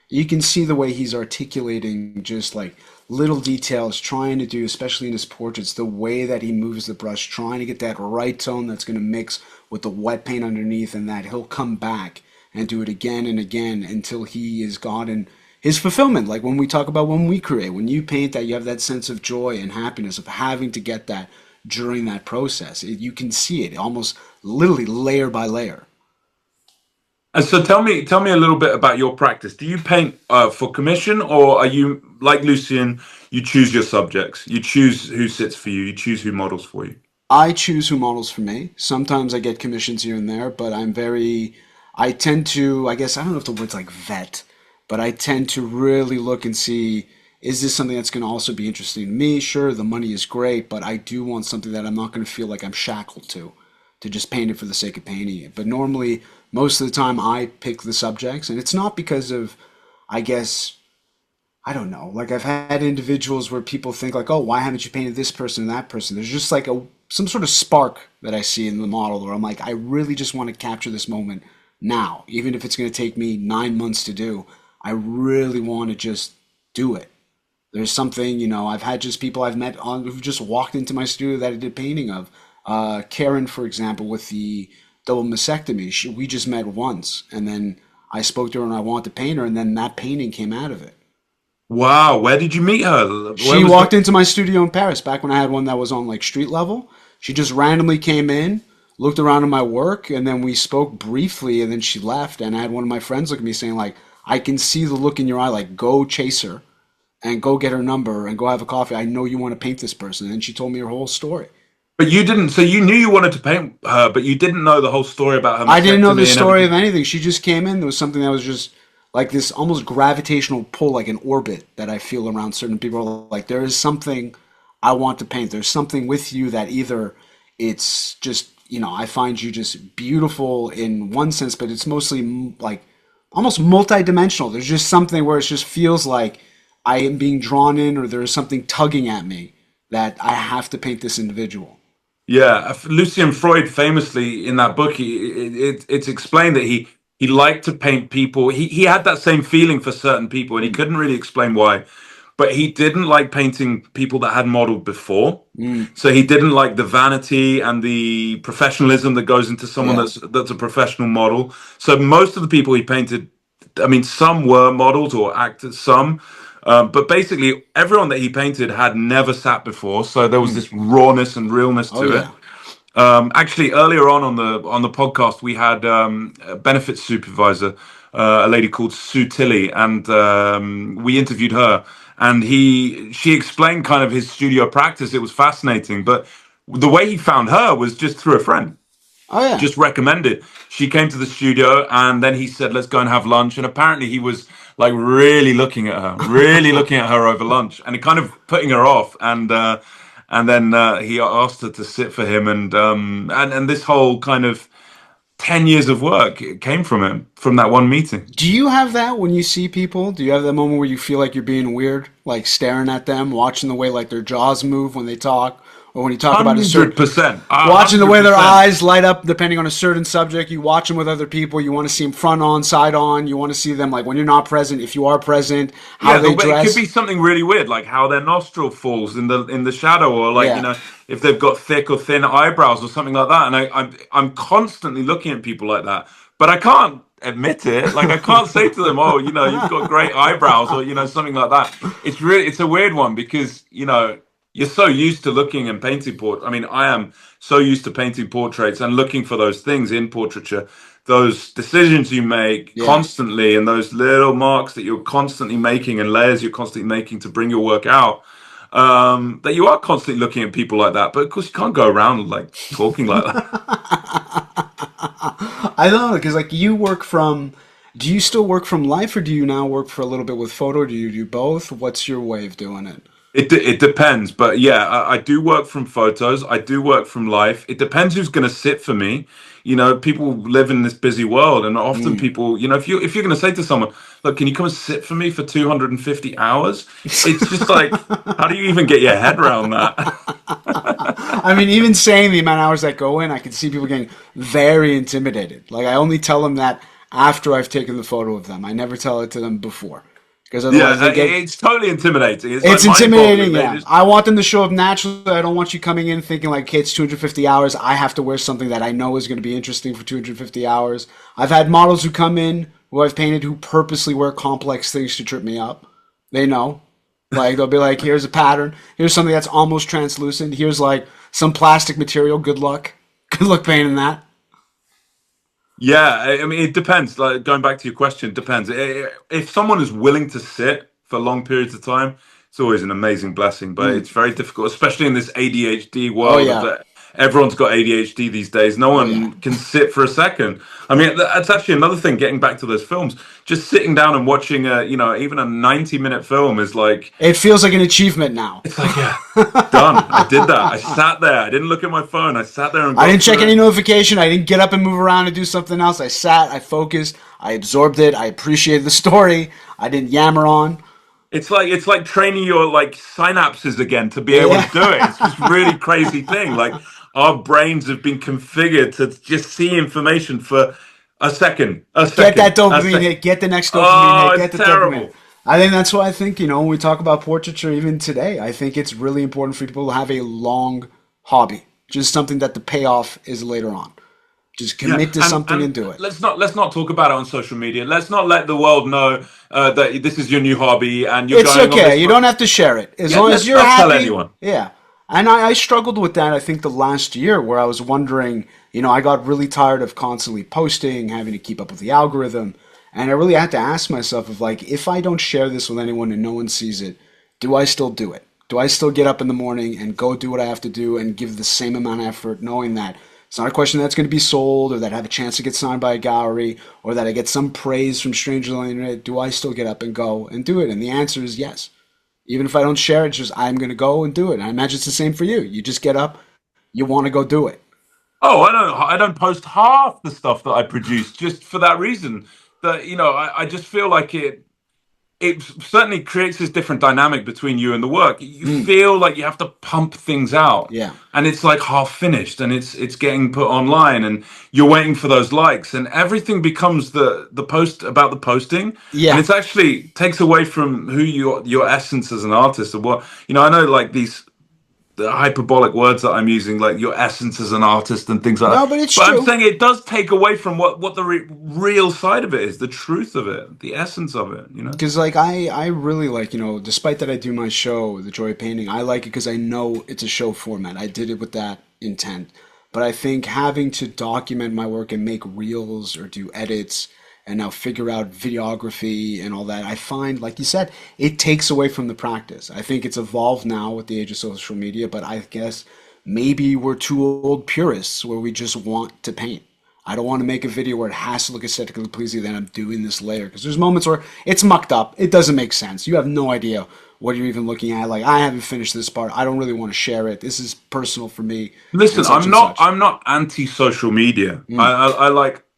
You can see the way he's articulating just like little details, trying to do, especially in his portraits, the way that he moves the brush, trying to get that right tone that's going to mix with the wet paint underneath, and that he'll come back and do it again and again until he is gotten his fulfillment. Like when we talk about when we create, when you paint that, you have that sense of joy and happiness of having to get that during that process. You can see it almost literally layer by layer. And so tell me a little bit about your practice. Do you paint for commission, or are you like Lucien? You choose your subjects. You choose who sits for you. You choose who models for you. I choose who models for me. Sometimes I get commissions here and there, but I tend to, I guess, I don't know if the word's like vet, but I tend to really look and see, is this something that's going to also be interesting to me? Sure, the money is great, but I do want something that I'm not going to feel like I'm shackled to just paint it for the sake of painting it. But normally, most of the time, I pick the subjects, and it's not because of, I guess, I don't know. Like I've had individuals where people think like, "Oh, why haven't you painted this person and that person?" There's just like a some sort of spark that I see in the model where I'm like, I really just want to capture this moment now, even if it's going to take me 9 months to do. I really want to just do it. There's something, I've had just people I've met on who've just walked into my studio that I did painting of. Karen, for example, with the double mastectomy, we just met once, and then I spoke to her and I wanted to paint her, and then that painting came out of it. Wow, where did you meet her? Where She was the? walked into my studio in Paris back when I had one that was on like street level. She just randomly came in, looked around at my work, and then we spoke briefly, and then she left. And I had one of my friends look at me saying like, "I can see the look in your eye. Like, go chase her and go get her number and go have a coffee. I know you want to paint this person." And she told me her whole story. But you didn't. So you knew you wanted to paint her, but you didn't know the whole story about her I didn't know the mastectomy and story of everything. anything. She just came in. There was something that was just like this almost gravitational pull, like an orbit that I feel around certain people. Like there is something I want to paint. There's something with you that either it's just, I find you just beautiful in one sense, but it's mostly like almost multidimensional. There's just something where it just feels like I am being drawn in, or there is something tugging at me that I have to paint this individual. Yeah, Lucian Freud famously in that book, it's explained that he liked to paint people. He had that same feeling for certain people, and he Mm, couldn't really explain why. But he didn't like painting people that had modeled before. mm, So he didn't like the vanity and the professionalism that goes into someone yeah. that's a professional model. So most of the people he painted, I mean, some were models or actors, some, but basically everyone that he painted had never sat before. So there was Mm. this rawness and realness Oh to it. yeah. Actually, earlier on the podcast, we had a benefits supervisor, a lady called Sue Tilley, and we interviewed her. And she explained kind of his studio practice. It was fascinating, but the way he found her was just through a friend, Oh yeah. just recommended. She came to the studio, and then he said, "Let's go and have lunch." And apparently, he was like really looking at her over lunch, and it kind of putting her off. And then he asked her to sit for him, and this whole kind of 10 years of work came from him from that one meeting. Do you have that when you see people? Do you have that moment where you feel like you're being weird, like staring at them, watching the way like their jaws move when they talk, or when you talk about a certain, 100%, watching the way their 100%. eyes light up depending on a certain subject? You watch them with other people. You want to see them front on, side on. You want to see them like when you're not present, if you are present, how Yeah, they it could dress. be something really weird, like how their nostril falls in the shadow, or like Yeah. if they've got thick or thin eyebrows or something like that. And I'm constantly looking at people like that, but I can't admit it. Like I can't say to them, "Oh, you've got great eyebrows," or something like that. It's a weird one because you're so used to looking and painting I mean, I am so used to painting portraits and looking for those things in portraiture, those decisions you make Yeah. constantly, and those little marks that you're constantly making and layers you're constantly making to bring your work out. That you are constantly looking at people like that, but of course you can't go around like talking like that. I don't know because like you work from. Do you still work from life, or do you now work for a little bit with photo? Do you do both? What's your way of doing it? It depends, but yeah, I do work from photos. I do work from life. It depends who's going to sit for me. People live in this busy world, and often Mm. people, if you're going to say to someone, "Look, can you come and sit for me for 250 hours?" It's just like, how do you even get your head around that? I mean, even saying the amount of hours that go in, I can see people getting very intimidated. Like, I only tell them that after I've taken the photo of them. I never tell it to them before because Yeah, otherwise they get. it's totally intimidating. It's like It's mind-boggling. intimidating, They yeah. just I want them to show up naturally. I don't want you coming in thinking like, okay, it's 250 hours. I have to wear something that I know is going to be interesting for 250 hours. I've had models who come in who I've painted who purposely wear complex things to trip me up. They know. Like, they'll be like, here's a pattern. Here's something that's almost translucent. Here's like some plastic material. Good luck. Good luck painting that. yeah. I mean, it depends. Like going back to your question, it depends. If someone is willing to sit for long periods of time, it's always an amazing blessing. But Mm. it's very difficult, especially in this ADHD Oh, world of yeah. that. Everyone's got ADHD these days. No Oh, yeah. one can sit for a second. I mean, that's actually another thing. Getting back to those films, just sitting down and watching even a 90-minute film is like It feels like an achievement now. it's like yeah, done. I did that. I sat there. I didn't look at my phone. I sat there and I got didn't check through any it. notification. I didn't get up and move around and do something else. I sat, I focused, I absorbed it, I appreciated the story. I didn't yammer on. It's like training your like synapses again to be able to Yeah. do it. It's just really crazy thing. Like our brains have been configured to just see information for a second, a Get second, that a dopamine second. hit, get the next dopamine Oh, hit, it's get the dopamine. terrible. I think that's why I think, when we talk about portraiture even today, I think it's really important for people to have a long hobby. Just something that the payoff is later on. Just Yeah, commit to and something and and do it. let's not talk about it on social media. Let's not let the world know that this is your new hobby and you're It's going on okay. this. You don't have to share it. As Yeah, long as let's you're not tell happy. anyone. Yeah. And I struggled with that, I think, the last year where I was wondering, I got really tired of constantly posting, having to keep up with the algorithm. And I really had to ask myself of like, if I don't share this with anyone and no one sees it, do I still do it? Do I still get up in the morning and go do what I have to do and give the same amount of effort, knowing that it's not a question that's going to be sold or that I have a chance to get signed by a gallery or that I get some praise from strangers on the internet? Do I still get up and go and do it? And the answer is yes. Even if I don't share it, it's just I'm going to go and do it. And I imagine it's the same for you. You just get up, you want to go do it. Oh, I don't post half the stuff that I produce just for that reason. That I just feel like it certainly creates this different dynamic between you and the work. You Mm, feel like you have to pump things out, yeah. and it's like half finished, and it's getting put online, and you're waiting for those likes, and everything becomes the post about the posting, and Yeah. it's actually takes away from who your essence as an artist, or what I know, like these the hyperbolic words that I'm using, like your essence as an artist and things like No, that. but it's But I'm true. saying it does take away from what the real side of it is, the truth of it, the essence of it. Because like I really like, despite that I do my show, The Joy of Painting, I like it because I know it's a show format. I did it with that intent. But I think having to document my work and make reels or do edits and now figure out videography and all that, I find, like you said, it takes away from the practice. I think it's evolved now with the age of social media, but I guess maybe we're two old purists where we just want to paint. I don't want to make a video where it has to look aesthetically pleasing, then I'm doing this layer. Because there's moments where it's mucked up. It doesn't make sense. You have no idea what you're even looking at. Like, I haven't finished this part. I don't really want to share it. This is personal for me and Listen, such I'm and not such. I'm not anti social media. Mm,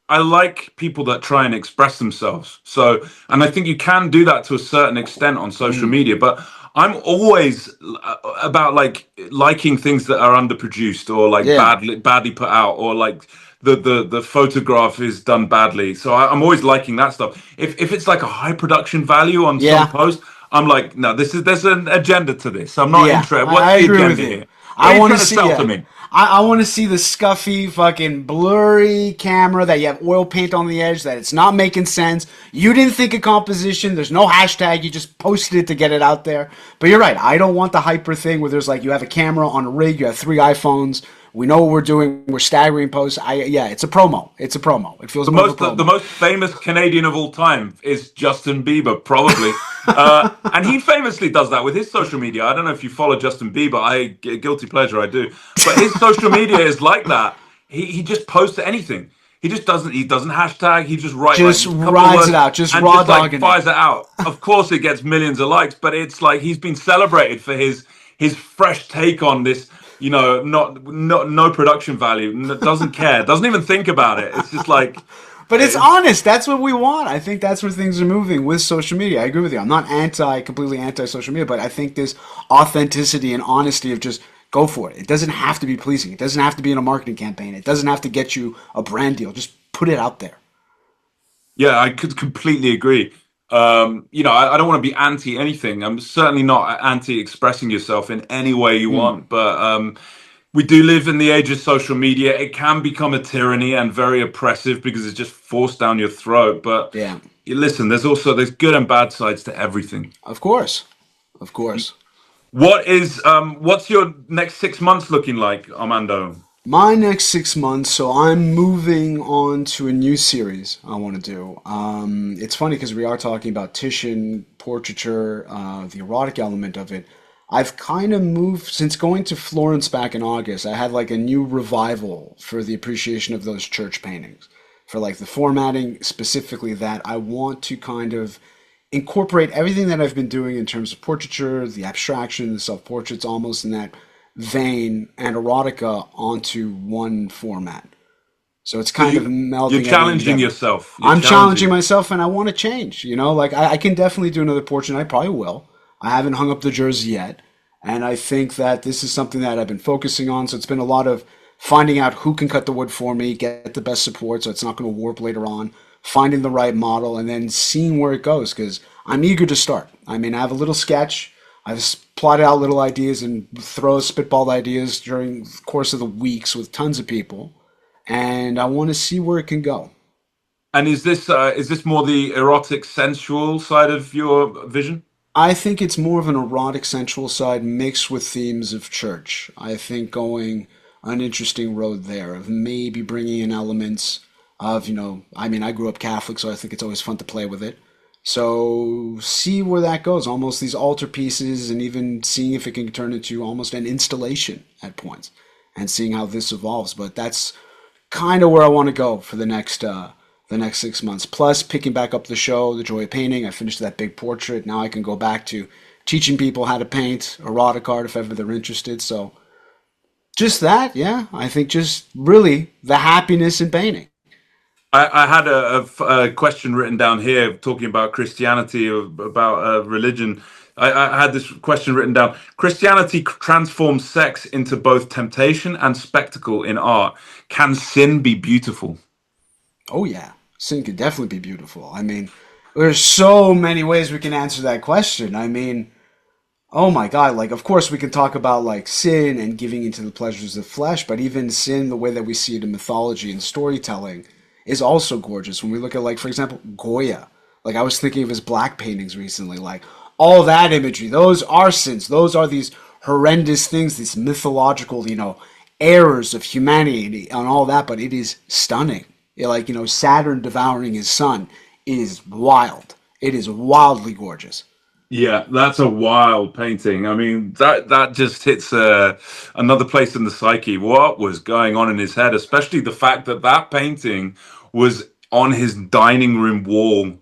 I like people that try and express themselves. So, and I think you can do that to a certain extent on social mm. media, but I'm always about like liking things that are underproduced or like Yeah. badly put out or like the photograph is done badly. So I'm always liking that stuff. If it's like a high production value on some Yeah. post, I'm like, no, there's an agenda to this. I'm not Yeah, interested. What's I the agree with agenda you. here? What I are you want to trying to see, sell to yeah. me? I want to see the scuffy, fucking blurry camera that you have oil paint on the edge, that it's not making sense. You didn't think of composition. There's no hashtag. You just posted it to get it out there. But you're right. I don't want the hyper thing where there's like you have a camera on a rig, you have three iPhones. We know what we're doing. We're staggering posts. Yeah, it's a promo. It's a promo. It feels The more of a most the promo. most famous Canadian of all time is Justin Bieber, probably, and he famously does that with his social media. I don't know if you follow Justin Bieber. Guilty pleasure, I do, but his social media is like that. He just posts anything. He doesn't hashtag. He just write like Just a couple of rides it words out. Just and raw just like dogging it. fires it out. Of course, it gets millions of likes, but it's like he's been celebrated for his fresh take on this. Not no production value. Doesn't care. Doesn't even think about it. It's just like But it's it's honest. That's what we want. I think that's where things are moving with social media. I agree with you. I'm not completely anti social media, but I think this authenticity and honesty of just go for it. It doesn't have to be pleasing. It doesn't have to be in a marketing campaign. It doesn't have to get you a brand deal. Just put it out there. Yeah, I could completely agree. I don't want to be anti anything. I'm certainly not anti expressing yourself in any way you Mm, want, but we do live in the age of social media. It can become a tyranny and very oppressive because it's just forced down your throat. But yeah, listen, there's good and bad sides to everything. of course, of course. What's your next 6 months looking like, Armando? My next 6 months, so I'm moving on to a new series I want to do. It's funny because we are talking about Titian, portraiture, the erotic element of it. I've kind of moved since going to Florence back in August. I had like a new revival for the appreciation of those church paintings, for like the formatting specifically that I want to kind of incorporate everything that I've been doing in terms of portraiture, the abstraction, the self portraits, almost in that vein, and erotica onto one format. So it's So kind of you're melding everything challenging together. yourself. You're I'm challenging challenging. myself and I want to change. Like I can definitely do another portrait. And I probably will. I haven't hung up the jersey yet. And I think that this is something that I've been focusing on. So it's been a lot of finding out who can cut the wood for me, get the best support so it's not going to warp later on, finding the right model, and then seeing where it goes because I'm eager to start. I mean, I have a little sketch. I've plotted out little ideas and throw spitballed ideas during the course of the weeks with tons of people, and I want to see where it can go. And is this more the erotic, sensual side of your vision? I think it's more of an erotic sensual side mixed with themes of church. I think going an interesting road there of maybe bringing in elements of, I mean, I grew up Catholic, so I think it's always fun to play with it. So see where that goes. Almost these altar pieces, and even seeing if it can turn into almost an installation at points, and seeing how this evolves. But that's kind of where I want to go for the next 6 months. Plus, picking back up the show, The Joy of Painting. I finished that big portrait. Now I can go back to teaching people how to paint erotic art if ever they're interested. So just that, yeah. I think just really the happiness in painting. I had a question written down here talking about Christianity, about religion. I had this question written down. Christianity transforms sex into both temptation and spectacle in art. Can sin be beautiful? Oh yeah, sin could definitely be beautiful. I mean, there's so many ways we can answer that question. I mean, oh my God, like, of course, we can talk about like sin and giving into the pleasures of the flesh, but even sin, the way that we see it in mythology and storytelling, is also gorgeous. When we look at, like, for example, Goya, like, I was thinking of his black paintings recently, like, all that imagery, those are sins. Those are these horrendous things, these mythological, errors of humanity and all that, but it is stunning. Like, Saturn devouring his son is wild. It is wildly gorgeous. Yeah, that's a wild painting. I mean, that just hits another place in the psyche. What was going on in his head? Especially the fact that that painting was on his dining room wall.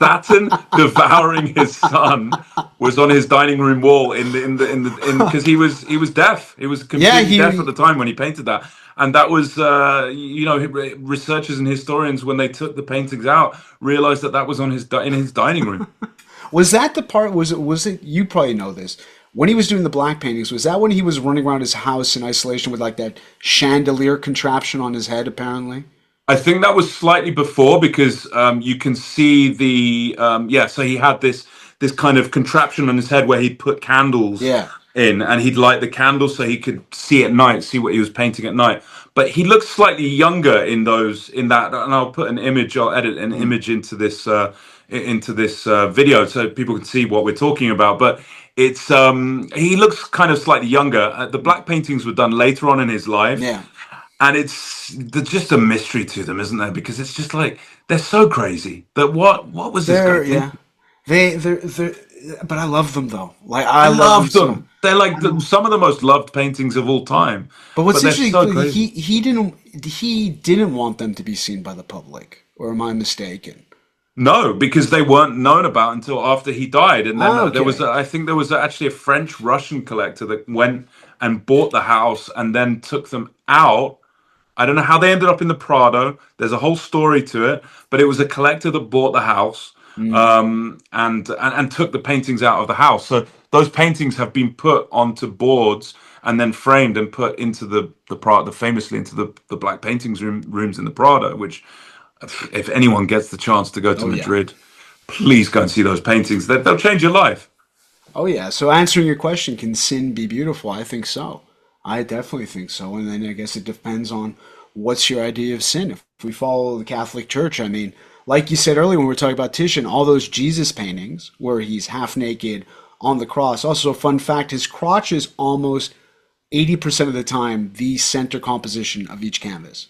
Saturn devouring his son was on his dining room wall in because he was deaf. He was Yeah, completely deaf at the time when he painted that, and that was researchers and historians when they took the paintings out realized that that was on in his dining room. was that the part? Was it? You probably know this. When he was doing the black paintings, was that when he was running around his house in isolation with like that chandelier contraption on his head? Apparently. I think that was slightly before because you can see the yeah. So he had this kind of contraption on his head where he'd put candles Yeah. in, and he'd light the candles so he could see at night, see what he was painting at night. But he looks slightly younger in that, and I'll put an image. I'll edit an Mm. image into this video so people can see what we're talking about. But it's he looks kind of slightly younger. The black paintings were done later on in his life, Yeah. and there's just a mystery to them, isn't there? Because it's just like they're so crazy that what was this guy They're yeah. thinking? They're but I love them though. Like I I love them love so. them. They're like I know. some of the most loved paintings of all time, But what's but they're so interesting, crazy. he didn't want them to be seen by the public, or am I mistaken? No, because they weren't known about until after he died, and then there was Okay. I think there was actually a French Russian collector that went and bought the house and then took them out. I don't know how they ended up in the Prado. There's a whole story to it, but it was a collector that bought the house Mm. and took the paintings out of the house. So those paintings have been put onto boards and then framed and put into the Prado, famously into the black paintings rooms in the Prado. Which, if anyone gets the chance to go to Oh yeah. Madrid, please go and see those paintings. They'll change your life. Oh yeah. So answering your question, can sin be beautiful? I think so. I definitely think so. And then I guess it depends on what's your idea of sin. If we follow the Catholic Church, I mean, like you said earlier when we were talking about Titian, all those Jesus paintings where he's half naked on the cross. Also, fun fact, his crotch is almost 80% of the time the center composition of each canvas.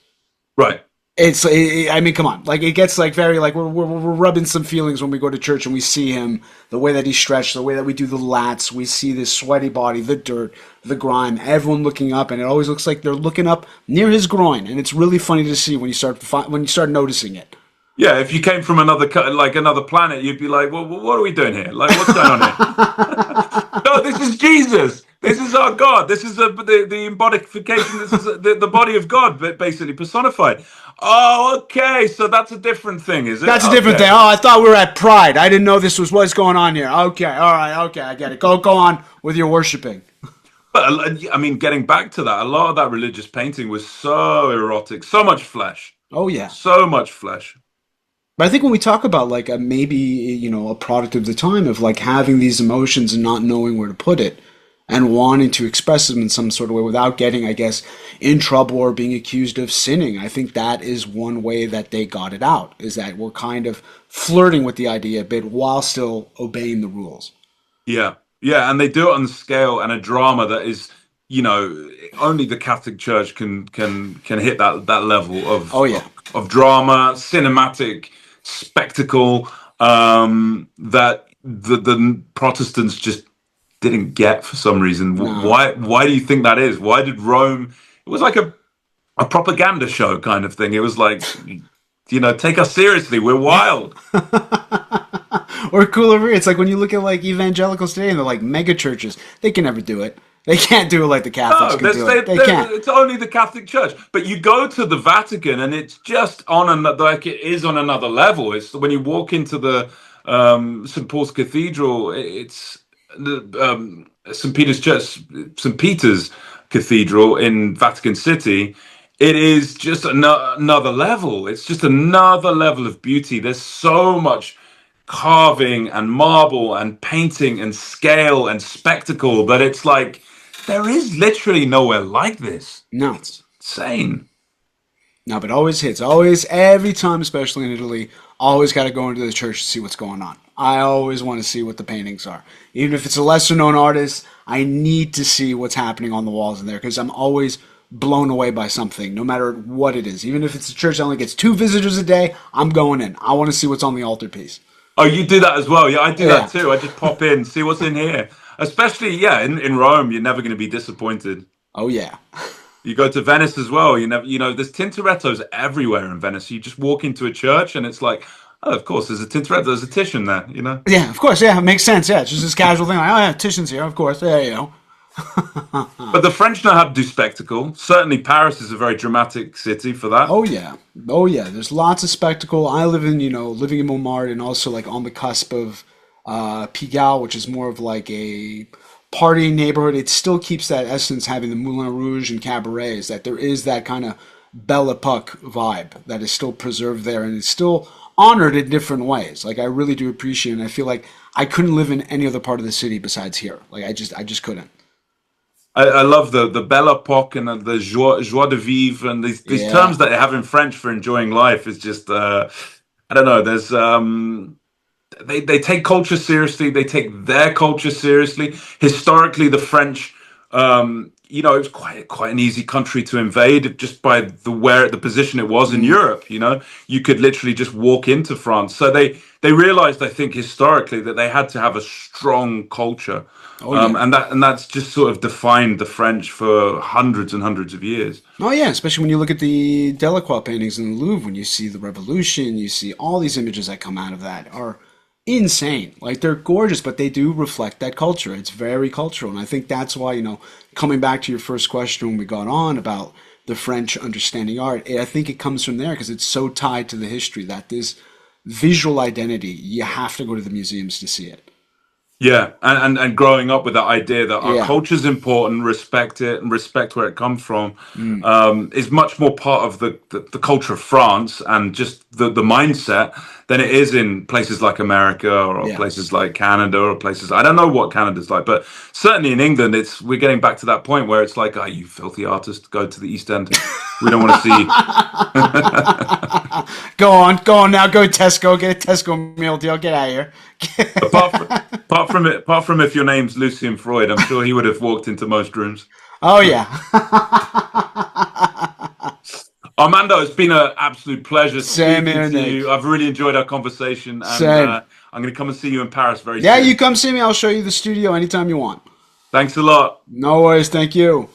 Right. I mean, come on. Like, it gets like very, like, we're rubbing some feelings when we go to church and we see him, the way that he's stretched, the way that we do the lats. We see this sweaty body, the dirt, the grime, everyone looking up, and it always looks like they're looking up near his groin. And it's really funny to see when you start noticing it. Yeah, if you came from another planet, you'd be like, "Well, what are we doing here? Like, what's going on here?" No, this is Jesus. This is our God. This is the embodification. This is the body of God, but basically personified. Oh, okay. So that's a different thing, is it? That's a different thing. Okay. Oh, I thought we were at Pride. I didn't know this was what's going on here. Okay, all right, okay, I get it. Go on with your worshiping. But I mean, getting back to that, a lot of that religious painting was so erotic, so much flesh, Oh yeah. so much flesh. But I think when we talk about like a maybe a product of the time of like having these emotions and not knowing where to put it and wanting to express them in some sort of way without getting, I guess, in trouble or being accused of sinning, I think that is one way that they got it out, is that we're kind of flirting with the idea a bit while still obeying the rules. Yeah, yeah, and they do it on the scale and a drama that is, only the Catholic Church can hit that level Oh of yeah. of drama, cinematic spectacle, that the Protestants just didn't get for some reason. No. Why do you think that is? Why did Rome? It was like a propaganda show kind of thing. It was like, take us seriously. We're wild. Or cooler, it's like when you look at like evangelicals today and they're like mega churches, they can never do it. They can't do it like the Catholics No, can do it. They can't. it's only the Catholic Church. But you go to the Vatican, and it's just on another, like it is on another level. It's when you walk into the St. Paul's Cathedral. It's the St. Peter's Church, St. Peter's Cathedral in Vatican City. It is just another level. It's just another level of beauty. There's so much carving and marble and painting and scale and spectacle, but it's like there is literally nowhere like this. No. It's insane. No, but always hits. Always, every time, especially in Italy, always got to go into the church to see what's going on. I always want to see what the paintings are. Even if it's a lesser known artist, I need to see what's happening on the walls in there because I'm always blown away by something, no matter what it is. Even if it's a church that only gets 2 visitors a day, I'm going in. I want to see what's on the altarpiece. Oh, you do that as well? Yeah, I do Yeah. that too. I just pop in, see what's in here. Especially, yeah, in Rome, you're never going to be disappointed. Oh, yeah. You go to Venice as well. There's Tintorettos everywhere in Venice. You just walk into a church and it's like, oh, of course, there's a Tintoretto, there's a Titian there. Yeah, of course. Yeah, it makes sense. Yeah, it's just this casual thing. Like, oh, yeah, Titian's here, of course. Yeah, But the French know how to do spectacle. Certainly, Paris is a very dramatic city for that. Oh yeah, oh yeah. There's lots of spectacle. I live in living in Montmartre and also like on the cusp of Pigalle, which is more of like a party neighborhood. It still keeps that essence, having the Moulin Rouge and cabarets. That there is that kind of Belle Epoque vibe that is still preserved there and it's still honored in different ways. Like I really do appreciate it. And I feel like I couldn't live in any other part of the city besides here. Like I just couldn't. I love the Belle Epoque and the joie de vivre and these Yeah. terms that they have in French for enjoying life is just I don't know. There's they take culture seriously. They take their culture seriously. Historically, the French, it was quite an easy country to invade just by the position it was in Mm. Europe. You could literally just walk into France. So they realized, I think, historically that they had to have a strong culture, Oh yeah. and that's just sort of defined the French for hundreds and hundreds of years. Oh yeah, especially when you look at the Delacroix paintings in the Louvre, when you see the Revolution, you see all these images that come out of that are insane. Like they're gorgeous, but they do reflect that culture. It's very cultural, and I think that's why coming back to your first question when we got on about the French understanding art, I think it comes from there because it's so tied to the history that this visual identity, you have to go to the museums to see it. Yeah, and growing up with that idea that our Yeah. culture is important, respect it, and respect where it comes from, Mm. is much more part of the culture of France and just the mindset than it is in places like America or Yeah. places like Canada or places. I don't know what Canada's like, but certainly in England, we're getting back to that point where it's like, oh, you filthy artist, go to the East End. We don't want to see. Go on now. Go to Tesco. Get a Tesco meal deal. Get out of here. Apart from if your name's Lucian Freud, I'm sure he would have walked into most rooms. Oh yeah. Armando, it's been an absolute pleasure Same speaking here, to you. Nick. I've really enjoyed our conversation, and Same. I'm going to come and see you in Paris very Yeah, you soon. come see me. I'll show you the studio anytime you want. Thanks a lot. No worries. Thank you.